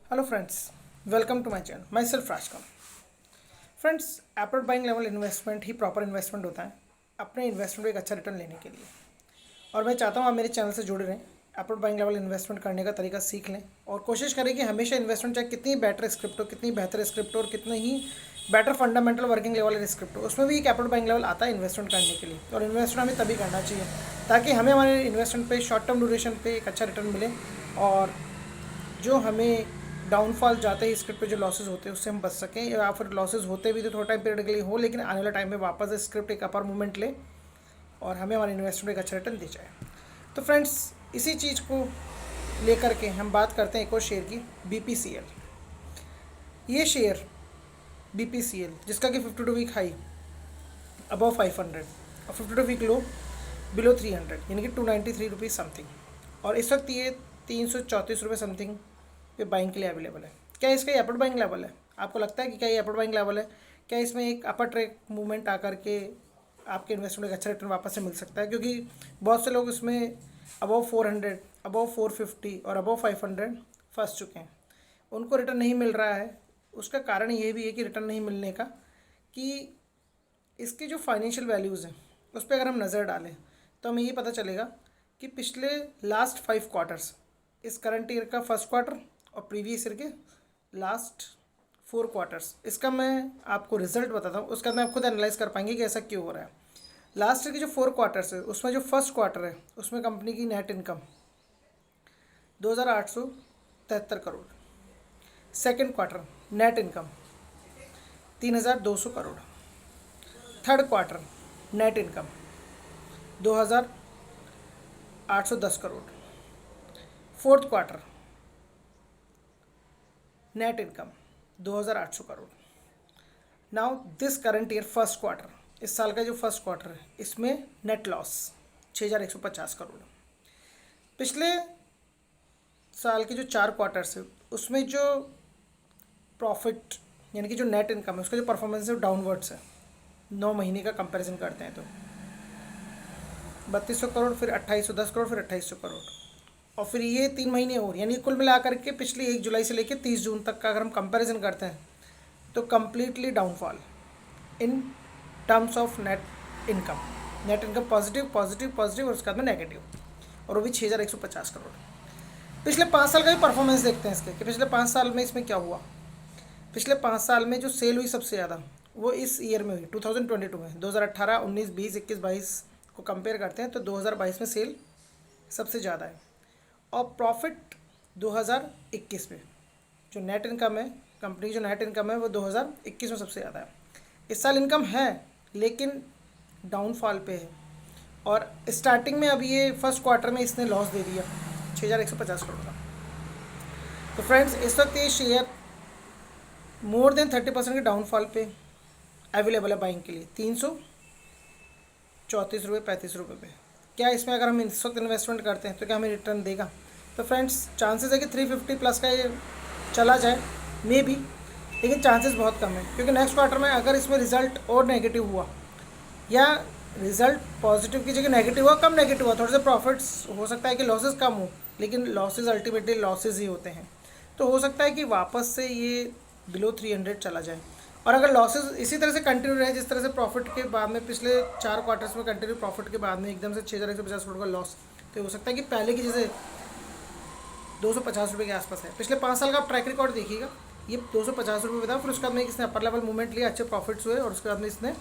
Hello friends, welcome to my channel. Myself Rajkam. Friends, effort buying level investment ही proper investment होता है अपने investment को एक अच्छा रिटर्न लेने के लिए। और मैं चाहता हूँ आप मेरे चैनल से जुड़े रहें, एफर्ट बाइंग लेवल इन्वेस्टमेंट करने का तरीका सीख लें और कोशिश करें कि हमेशा इन्वेस्टमेंट चाहे कितनी बेटर स्क्रिप्ट हो, कितनी बेहतर स्क्रिप्ट हो और कितनी ही better fundamental working level script हो, उसमें भी एक एफर्ट बाइंग लेवल आता है इन्वेस्टमेंट करने के लिए। और इन्वेस्टमेंट हमें तभी करना चाहिए ताकि हमें हमारे इन्वेस्टमेंट पे शॉर्ट टर्म ड्यूरेशन पे एक अच्छा रिटर्न मिले और जो हमें डाउनफॉल जाते ही स्क्रिप्ट पे जो लॉसेज होते हैं उससे हम बच सकें, या फिर लॉसेज होते भी तो थोड़ा टाइम पीरियड के लिए हो, लेकिन आने वाले टाइम में वापस स्क्रिप्ट एक अपर मूवमेंट ले और हमें हमारे इन्वेस्टमेंट एक अच्छा रिटर्न दे जाए। तो फ्रेंड्स, इसी चीज़ को लेकर के हम बात करते हैं एक और शेयर की, BPCL। ये शेयर BPCL जिसका कि 52 वीक हाई अबव 500 और 52 वीक लो बिलो 300 यानी कि 293 रुपीज़ समथिंग, और इस वक्त ये 334 रुपये समथिंग पे बाइंग के लिए अवेलेबल है। क्या इसका ये अपर बाइंग लेवल है? आपको लगता है कि क्या ये अपर बाइंग लेवल है? क्या इसमें एक अपर ट्रैक मूवमेंट आकर के आपके इन्वेस्टमेंट एक अच्छा रिटर्न वापस से मिल सकता है? क्योंकि बहुत से लोग इसमें अबव 400, अबव 450 और अबव 500 फंस चुके हैं, उनको रिटर्न नहीं मिल रहा है। उसका कारण ये भी है कि रिटर्न नहीं मिलने का कि इसकी जो फाइनेंशियल वैल्यूज़ हैं उस पर अगर हम नज़र डालें तो हमें ये पता चलेगा कि पिछले लास्ट 5 क्वार्टर्स, इस करंट ईयर का फर्स्ट क्वार्टर और प्रीवियस ईयर के लास्ट 4 क्वार्टर्स, इसका मैं आपको रिजल्ट बताता हूँ, उसका मैं आप खुद एनालाइज कर पाएंगे कि ऐसा क्यों हो रहा है। लास्ट ईयर के जो 4 क्वार्टर्स है उसमें जो फर्स्ट क्वार्टर है उसमें कंपनी की net income 2,873 crore, second quarter net income 3,200 crore, third quarter net income 2,810 crore, fourth quarter net income 2,800 crore. Now this current year first quarter, इस साल का जो फर्स्ट क्वार्टर है इसमें नेट लॉस 6,150 करोड़। पिछले साल के जो 4 क्वार्टर्स है उसमें जो प्रॉफिट यानी कि जो नेट इनकम है उसका जो परफॉर्मेंस है डाउनवर्ड्स है। 9 महीने का कंपैरिजन करते हैं तो 3,200 करोड़, फिर 2,810 करोड़, फिर 2,800 करोड़, और फिर ये 3 महीने और, यानी कुल मिलाकर के पिछले 1 जुलाई से लेकर 30 जून तक का अगर हम कंपैरिजन करते हैं तो completely downfall in terms of net income. Net income positive positive positive और उसके बाद में नेगेटिव, और वो भी 6,150 करोड़। पिछले 5 साल का भी परफॉर्मेंस देखते हैं इसके कि पिछले 5 साल में इसमें क्या हुआ। पिछले 5 साल में जो सेल हुई सबसे ज़्यादा वो इस ईयर में हुई 2022 में। 2018, 19, 20, 21, 22 को कंपेयर करते हैं तो 2022 में सेल सबसे ज़्यादा है, और प्रॉफिट 2021 में जो नेट इनकम है, कंपनी की जो नेट इनकम है वो 2021 में सबसे ज़्यादा है। इस साल इनकम है लेकिन डाउनफॉल पे है, और स्टार्टिंग में अभी ये फर्स्ट क्वार्टर में इसने लॉस दे दिया 6,150 करोड़ का। तो फ्रेंड्स, इस वक्त ये शेयर मोर देन 30% के डाउनफॉल पे अवेलेबल है बाइंग के लिए 334 रुपये 35 रुपये पे। क्या इसमें अगर हम इस वक्त इन्वेस्टमेंट करते हैं तो क्या हमें रिटर्न देगा? तो फ्रेंड्स, चांसेस है कि 350 प्लस का ये चला जाए, मे बी, लेकिन चांसेस बहुत कम है क्योंकि नेक्स्ट क्वार्टर में अगर इसमें रिजल्ट और नेगेटिव हुआ या रिजल्ट पॉजिटिव की जगह नेगेटिव हुआ, कम नेगेटिव हुआ, थोड़े से प्रॉफिट्स हो सकता है कि लॉसेस कम हो, लेकिन लॉसेस अल्टीमेटली लॉसेस ही होते हैं। तो हो सकता है कि वापस से ये बिलो 300 चला जाए, और अगर लॉसेस इसी तरह से कंटिन्यू रहे जिस तरह से प्रॉफिट के बाद में पिछले 4 क्वार्टर्स में कंटिन्यू प्रॉफिट के बाद में एकदम से 6,150 करोड़ का लॉस, तो हो सकता है कि पहले की जैसे 250 रुपये के आसपास है। पिछले 5 साल का आप ट्रैक रिकॉर्ड देखिएगा, ये 250 रुपये था, फिर उसके बाद में इसने अपर लेवल मूवमेंट लिया, अच्छे प्रॉफिट्स हुए, और उसके बाद में इसने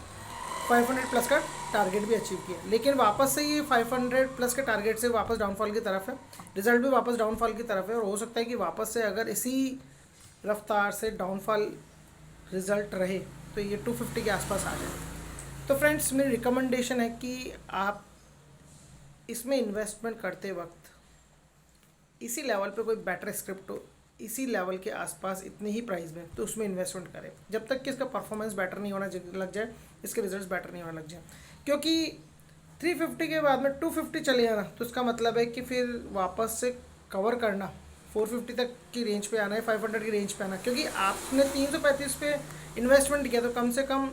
500 प्लस का टारगेट भी अचीव किया, लेकिन वापस से ये 500 प्लस के टारगेट से वापस डाउनफॉल की तरफ है, रिजल्ट भी वापस डाउनफॉल की तरफ है, और हो सकता है कि वापस से अगर इसी रफ्तार से डाउनफॉल रिजल्ट रहे तो ये 250 के आसपास आ जाए। तो फ्रेंड्स, मेरी रिकमेंडेशन है कि आप इसमें इन्वेस्टमेंट करते वक्त इसी लेवल पे कोई बेटर स्क्रिप्ट हो, इसी लेवल के आसपास इतनी ही प्राइस में, तो उसमें इन्वेस्टमेंट करें जब तक कि इसका परफॉर्मेंस बेटर नहीं होना लग जाए, इसके रिजल्ट्स बेटर नहीं होने लग जाए। क्योंकि 350 के बाद में 250 चले जाना तो इसका मतलब है कि फिर वापस से कवर करना 450 तक की रेंज पे आना है, 500 की रेंज पे आना, क्योंकि आपने 335 पे इन्वेस्टमेंट किया तो कम से कम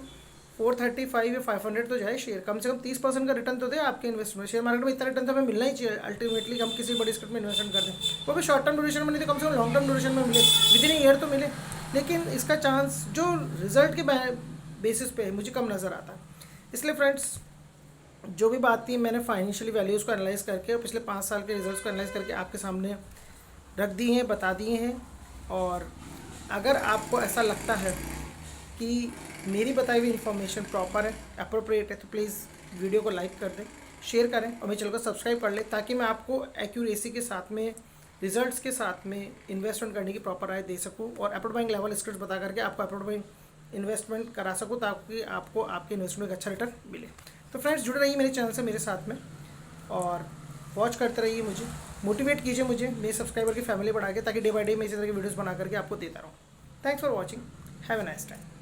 435 या 500 तो जाए शेयर, कम से कम 30% का रिटर्न तो दे आपके इन्वेस्टमेंट। शेयर मार्केट में इतना रिटर्न तो हमें मिलना ही चाहिए अल्टीमेटली, हम किसी बड़ी स्टेट में इन्वेस्टमेंट कर दें, वो भी शॉर्ट टर्म ड्यूरेशन में नहीं तो कम से कम लॉन्ग टर्म ड्यूरेशन में मिले, विद इन ईयर तो मिले। लेकिन इसका चांस जो रिजल्ट के बेसिस पे मुझे कम नज़र आता है। इसलिए फ्रेंड्स, जो भी बात थी मैंने फाइनेंशियली वैल्यूज़ को एनालाइज करके और पिछले 5 साल के रिजल्ट्स को एनालाइज करके आपके सामने रख दिए हैं, बता दिए हैं। और अगर आपको ऐसा लगता है कि मेरी बताई हुई इन्फॉर्मेशन प्रॉपर है, अप्रोप्रिएट है, तो प्लीज़ वीडियो को लाइक कर दें, शेयर करें और मेरे चैनल को सब्सक्राइब कर लें, ताकि मैं आपको एक्यूरेसी के साथ में, रिजल्ट्स के साथ में इन्वेस्टमेंट करने की प्रॉपर राय दे सकूं और अप्रूव्ड बाइंग लेवल स्किल्स बता करके आपको अप्रूव्ड बाइंग इन्वेस्टमेंट करा सकूं, ताकि आपको आपके इन्वेस्टमेंट का अच्छा रिटर्न मिले। तो फ्रेंड्स, जुड़े रहिए मेरे चैनल से मेरे साथ में और वॉच करते रहिए, मुझे मोटिवेट कीजिए, मुझे मेरे सब्सक्राइबर की फैमिली बढ़ा के, ताकि डे बाई डे मैं इसी तरह की वीडियोज़ बना करके आपको देता रहूँ। Thanks for watching, have a nice time.